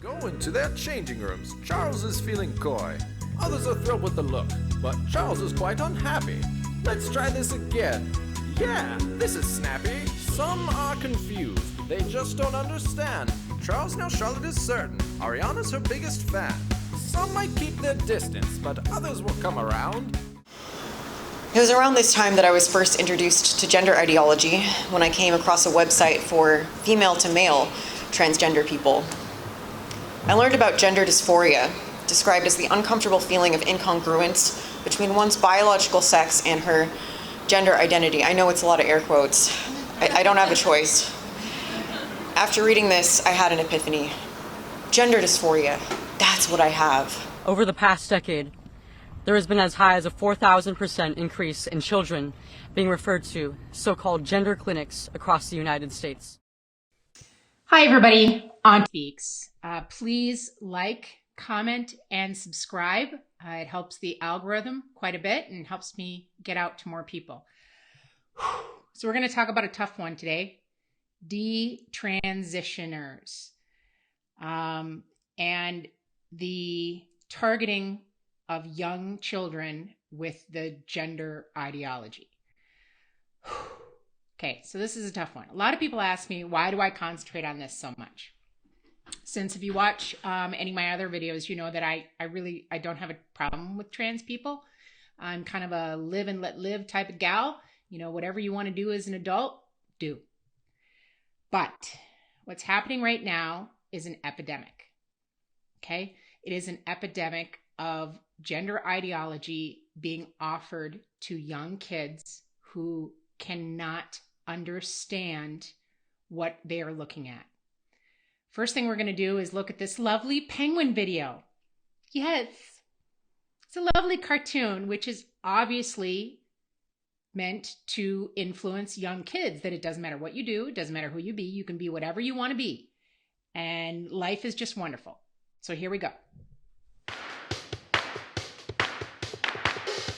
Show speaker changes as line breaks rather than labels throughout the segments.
Go into their changing rooms. Charles is feeling coy. Others are thrilled with the look, but Charles is quite unhappy. Let's try this again. Yeah, this is snappy. Some are confused. They just don't understand. Charles, now Charlotte is certain. Ariana's her biggest fan. Some might keep their distance, but others will come around.
It was around this time that I was first introduced to gender ideology when I came across a website for female to male transgender people. I learned about gender dysphoria, described as the uncomfortable feeling of incongruence between one's biological sex and her gender identity. I know it's a lot of air quotes. I don't have a choice. After reading this, I had an epiphany. Gender dysphoria, that's what I have.
Over the past decade, there has been as high as a 4,000% increase in children being referred to so-called gender clinics across the United States.
Hi everybody, Auntie speaks. Please like, comment, and subscribe. It helps the algorithm quite a bit and helps me get out to more people. So we're going to talk about a tough one today, detransitioners, and the targeting of young children with the gender ideology. Okay, so this is a tough one. A lot of people ask me, why do I concentrate on this so much? Since if you watch any of my other videos, you know that I don't have a problem with trans people. I'm kind of a live and let live type of gal. You know, whatever you want to do as an adult, do. But what's happening right now is an epidemic. Okay? It is an epidemic of gender ideology being offered to young kids who cannot understand what they are looking at. First thing we're going to do is look at this lovely penguin video. Yes, it's a lovely cartoon, which is obviously meant to influence young kids, that it doesn't matter what you do, it doesn't matter who you be, you can be whatever you want to be. And life is just wonderful. So here we go.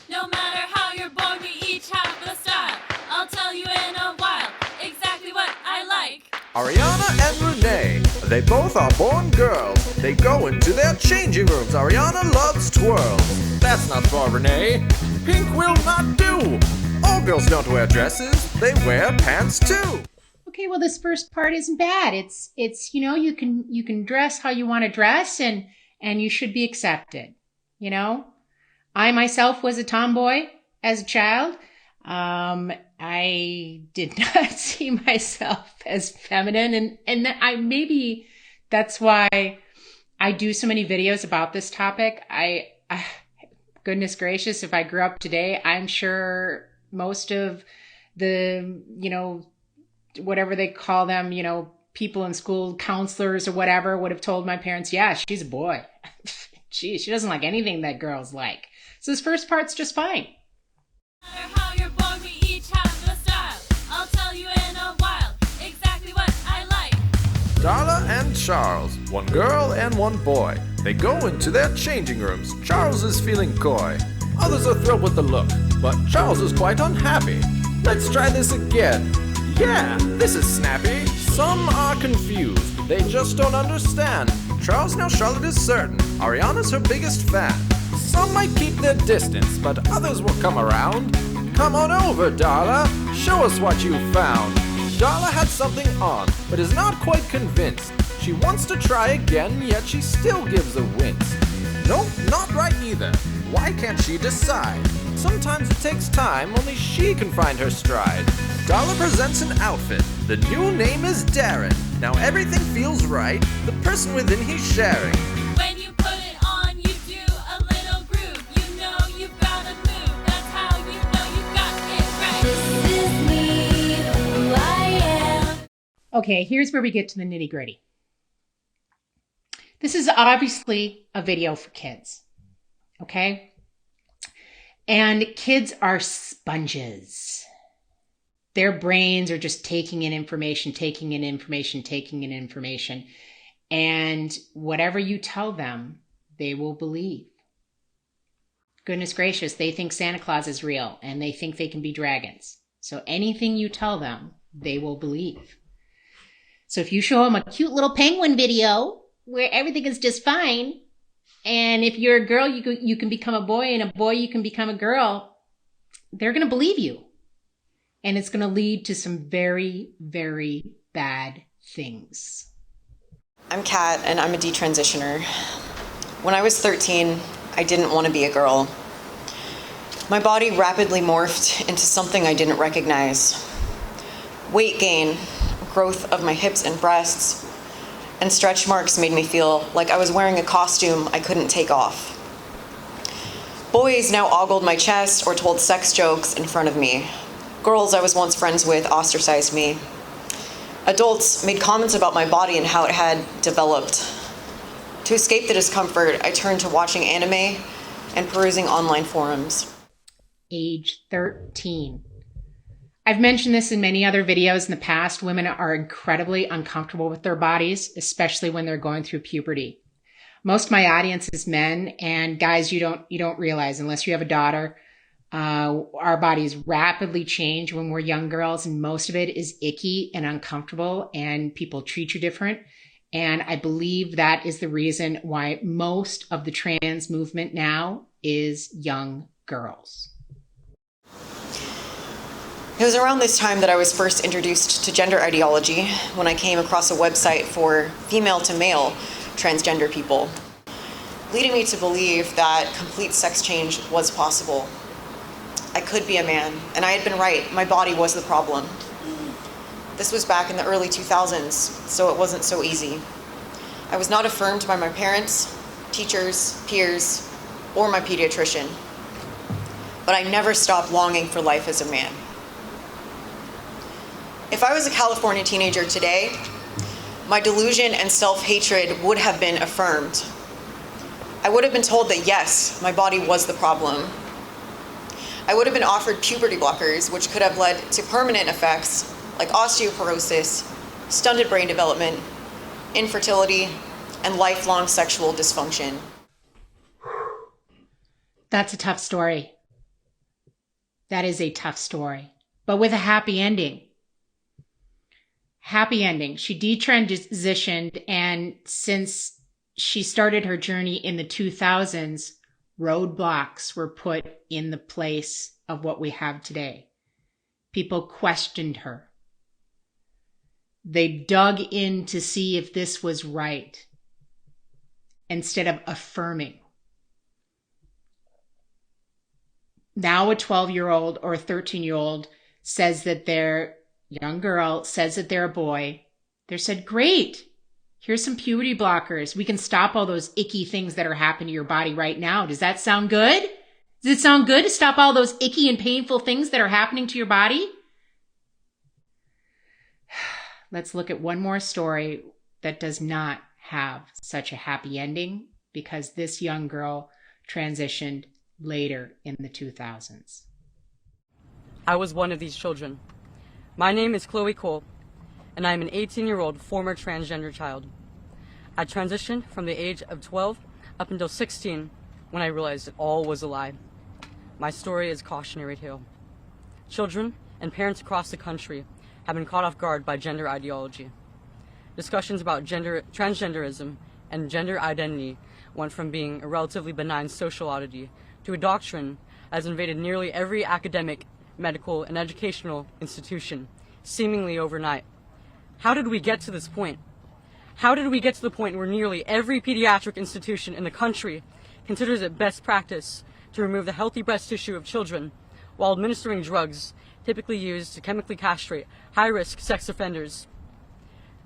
No matter how you're born, we each have a style. I'll tell you in a while exactly what I like.
Ariana and Renee, they both are born girls. They go into their changing rooms. Ariana loves twirls. That's not for Renee. Pink will not do. All girls don't wear dresses. They wear pants too.
Okay, well, this first part isn't bad. It's you know, you can dress how you want to dress, and you should be accepted. You know, I myself was a tomboy as a child. I did not see myself as feminine, and maybe that's why I do so many videos about this topic. Goodness gracious, if I grew up today, I'm sure most of the, you know, whatever they call them, you know, people in school, counselors or whatever, would have told my parents, yeah, she's a boy. She doesn't like anything that girls like. So this first part's just fine.
No matter how you're born, we each have a style. I'll tell you in a while exactly what I like.
Darla and Charles, one girl and one boy. They go into their changing rooms. Charles is feeling coy. Others are thrilled with the look, but Charles is quite unhappy. Let's try this again. Yeah, this is snappy. Some are confused. They just don't understand. Charles, now Charlotte is certain. Ariana's her biggest fan. Some might keep their distance, but others will come around. Come on over, Darla. Show us what you found. Darla had something on, but is not quite convinced. She wants to try again, yet she still gives a wince. Nope, not right either. Why can't she decide? Sometimes it takes time, only she can find her stride. Darla presents an outfit. The new name is Darren. Now everything feels right. The person within he's sharing.
When you put it on, you do a little groove. You know you've got to move. That's how you know you've got it right. This is me, who I am.
Okay, here's where we get to the nitty-gritty. This is obviously a video for kids, okay? And kids are sponges. Their brains are just taking in information. And whatever you tell them, they will believe. Goodness gracious, they think Santa Claus is real and they think they can be dragons. So anything you tell them, they will believe. So if you show them a cute little penguin video where everything is just fine. And if you're a girl, you can become a boy, and a boy, you can become a girl. They're going to believe you. And it's going to lead to some very, very bad things.
I'm Kat, and I'm a detransitioner. When I was 13, I didn't want to be a girl. My body rapidly morphed into something I didn't recognize. Weight gain, growth of my hips and breasts, and stretch marks made me feel like I was wearing a costume I couldn't take off. Boys now ogled my chest or told sex jokes in front of me. Girls I was once friends with ostracized me. Adults made comments about my body and how it had developed. To escape the discomfort, I turned to watching anime and perusing online forums.
Age 13. I've mentioned this in many other videos in the past. Women are incredibly uncomfortable with their bodies, especially when they're going through puberty. Most of my audience is men, and guys, you don't realize, unless you have a daughter, our bodies rapidly change when we're young girls, and most of it is icky and uncomfortable, and people treat you different. And I believe that is the reason why most of the trans movement now is young girls.
It was around this time that I was first introduced to gender ideology when I came across a website for female-to-male transgender people, leading me to believe that complete sex change was possible. I could be a man, and I had been right. My body was the problem. This was back in the early 2000s, so it wasn't so easy. I was not affirmed by my parents, teachers, peers, or my pediatrician. But I never stopped longing for life as a man. If I was a California teenager today, my delusion and self-hatred would have been affirmed. I would have been told that yes, my body was the problem. I would have been offered puberty blockers, which could have led to permanent effects like osteoporosis, stunted brain development, infertility, and lifelong sexual dysfunction.
That's a tough story. That is a tough story, but with a happy ending. Happy ending. She detransitioned, and since she started her journey in the 2000s, roadblocks were put in the place of what we have today. People questioned her. They dug in to see if this was right instead of affirming. Now a 12-year-old or a 13-year-old says that their young girl says that they're a boy. They're said, great, here's some puberty blockers. We can stop all those icky things that are happening to your body right now. Does that sound good? Does it sound good to stop all those icky and painful things that are happening to your body? Let's look at one more story that does not have such a happy ending, because this young girl transitioned later in the 2000s.
I was one of these children. My name is Chloe Cole, and I am an 18-year-old former transgender child. I transitioned from the age of 12 up until 16 when I realized it all was a lie. My story is a cautionary tale. Children and parents across the country have been caught off guard by gender ideology. Discussions about transgenderism and gender identity went from being a relatively benign social oddity to a doctrine that has invaded nearly every academic, medical, and educational institution, seemingly overnight. How did we get to this point? How did we get to the point where nearly every pediatric institution in the country considers it best practice to remove the healthy breast tissue of children while administering drugs typically used to chemically castrate high-risk sex offenders?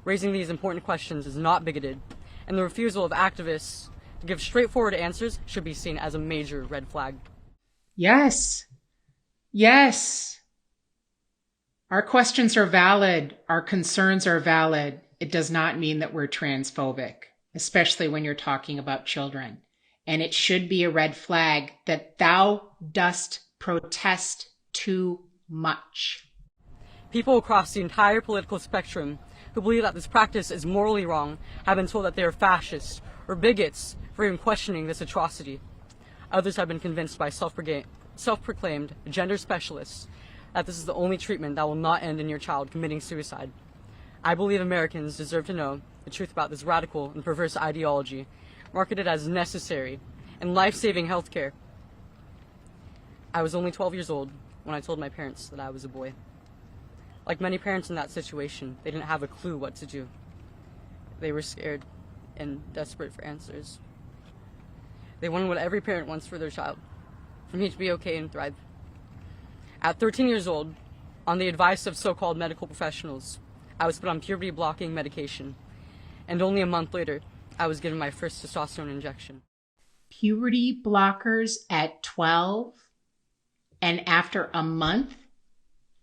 Raising these important questions is not bigoted, and the refusal of activists to give straightforward answers should be seen as a major red flag.
Yes. Yes. Our questions are valid. Our concerns are valid. It does not mean that we're transphobic, especially when you're talking about children. And it should be a red flag that thou dost protest too much.
People across the entire political spectrum who believe that this practice is morally wrong have been told that they are fascists or bigots for even questioning this atrocity. Others have been convinced by self-proclaimed gender specialists that this is the only treatment that will not end in your child committing suicide. I believe Americans deserve to know the truth about this radical and perverse ideology, marketed as necessary and life-saving healthcare. I was only 12 years old when I told my parents that I was a boy. Like many parents in that situation, they didn't have a clue what to do. They were scared and desperate for answers. They wanted what every parent wants for their child, for me to be okay and thrive. At 13 years old, on the advice of so-called medical professionals, I was put on puberty-blocking medication, and only a month later, I was given my first testosterone injection.
Puberty blockers at 12, and after a month,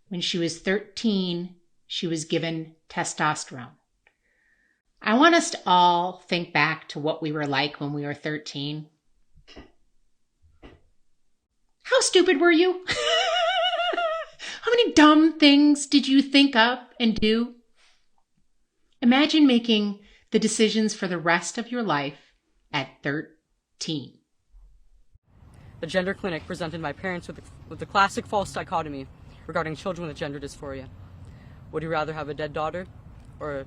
when she was 13, she was given testosterone. I want us to all think back to what we were like when we were 13. How stupid were you? How many dumb things did you think up and do? Imagine making the decisions for the rest of your life at 13.
The gender clinic presented my parents with the classic false dichotomy regarding children with gender dysphoria. Would you rather have a dead daughter or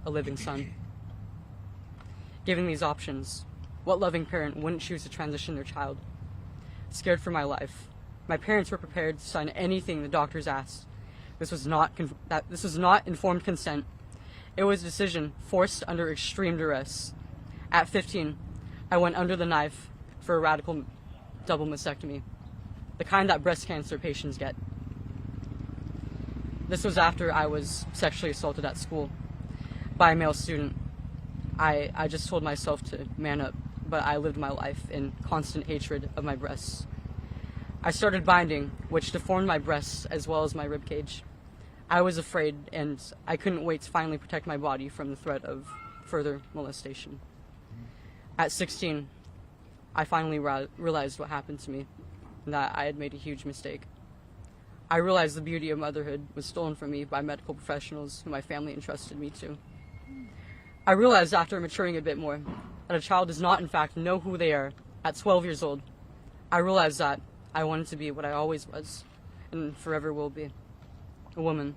a living son? Given these options, what loving parent wouldn't choose to transition their child? Scared for my life, my parents were prepared to sign anything the doctors asked. This was not informed consent. It was a decision forced under extreme duress. At 15, I went under the knife for a radical double mastectomy, the kind that breast cancer patients get. This was after I was sexually assaulted at school by a male student. I just told myself to man up, but I lived my life in constant hatred of my breasts. I started binding, which deformed my breasts as well as my ribcage. I was afraid, and I couldn't wait to finally protect my body from the threat of further molestation. At 16, I finally realized what happened to me, and that I had made a huge mistake. I realized the beauty of motherhood was stolen from me by medical professionals who my family entrusted me to. I realized after maturing a bit more that a child does not in fact know who they are at 12 years old. I realized that I wanted to be what I always was, and forever will be, a woman.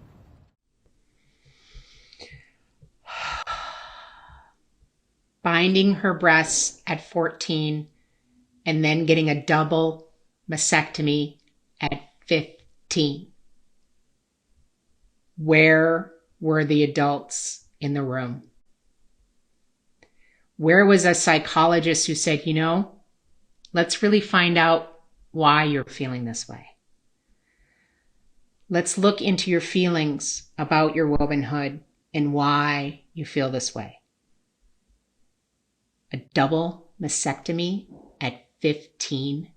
Binding her breasts at 14 and then getting a double mastectomy at 15. Where were the adults in the room? Where was a psychologist who said, let's really find out why you're feeling this way. Let's look into your feelings about your womanhood and why you feel this way. A double mastectomy at 15.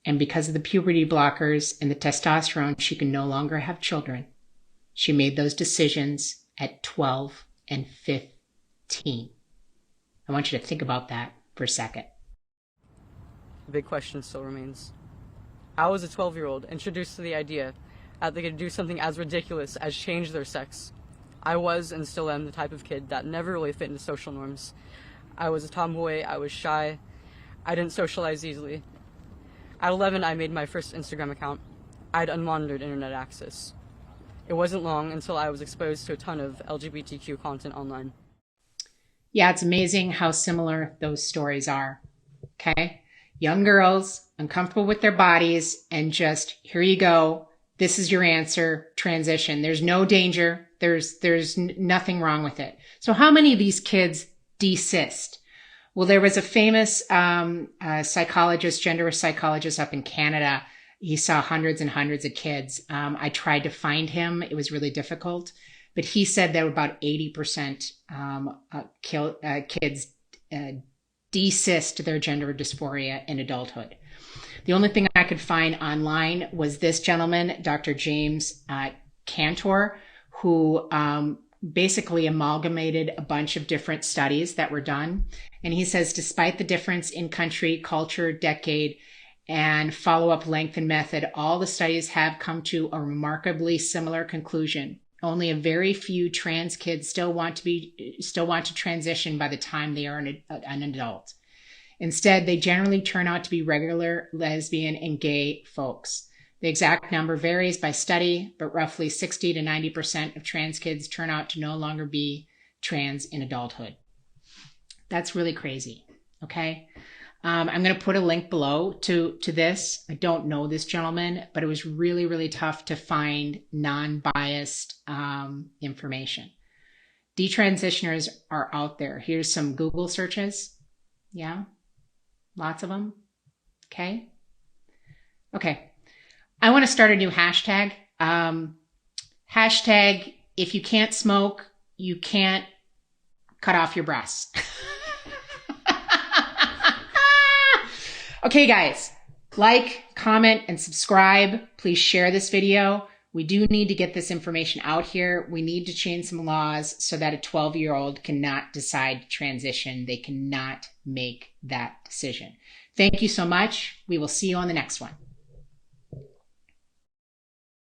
And because of the puberty blockers and the testosterone, she can no longer have children. She made those decisions at 12 and 15. I want you to think about that for a second.
The big question still remains. I was a 12-year-old introduced to the idea that they could do something as ridiculous as change their sex. I was and still am the type of kid that never really fit into social norms. I was a tomboy, I was shy, I didn't socialize easily. At 11, I made my first Instagram account. I had unmonitored internet access. It wasn't long until I was exposed to a ton of LGBTQ content online.
Yeah, it's amazing how similar those stories are, okay? Young girls, uncomfortable with their bodies, and just, here you go, this is your answer, transition. There's no danger, there's nothing wrong with it. So how many of these kids desist? Well, there was a famous psychologist, gender psychologist up in Canada. He saw hundreds and hundreds of kids. I tried to find him. It was really difficult. But he said that about 80% kids desist their gender dysphoria in adulthood. The only thing I could find online was this gentleman, Dr. James Cantor, who basically amalgamated a bunch of different studies that were done. And he says, despite the difference in country, culture, decade, and follow-up length and method, all the studies have come to a remarkably similar conclusion. Only a very few trans kids still want to transition by the time they are an adult. Instead, they generally turn out to be regular lesbian and gay folks. The exact number varies by study, but roughly 60 to 90% of trans kids turn out to no longer be trans in adulthood. That's really crazy, okay? I'm going to put a link below to this. I don't know this gentleman, but it was really, really tough to find non-biased information. Detransitioners are out there. Here's some Google searches. Yeah, lots of them. Okay. Okay. I want to start a new hashtag. Hashtag, if you can't smoke, you can't cut off your breasts. Okay, guys, like, comment, and subscribe. Please share this video. We do need to get this information out here. We need to change some laws so that a 12-year-old cannot decide to transition. They cannot make that decision. Thank you so much. We will see you on the next one.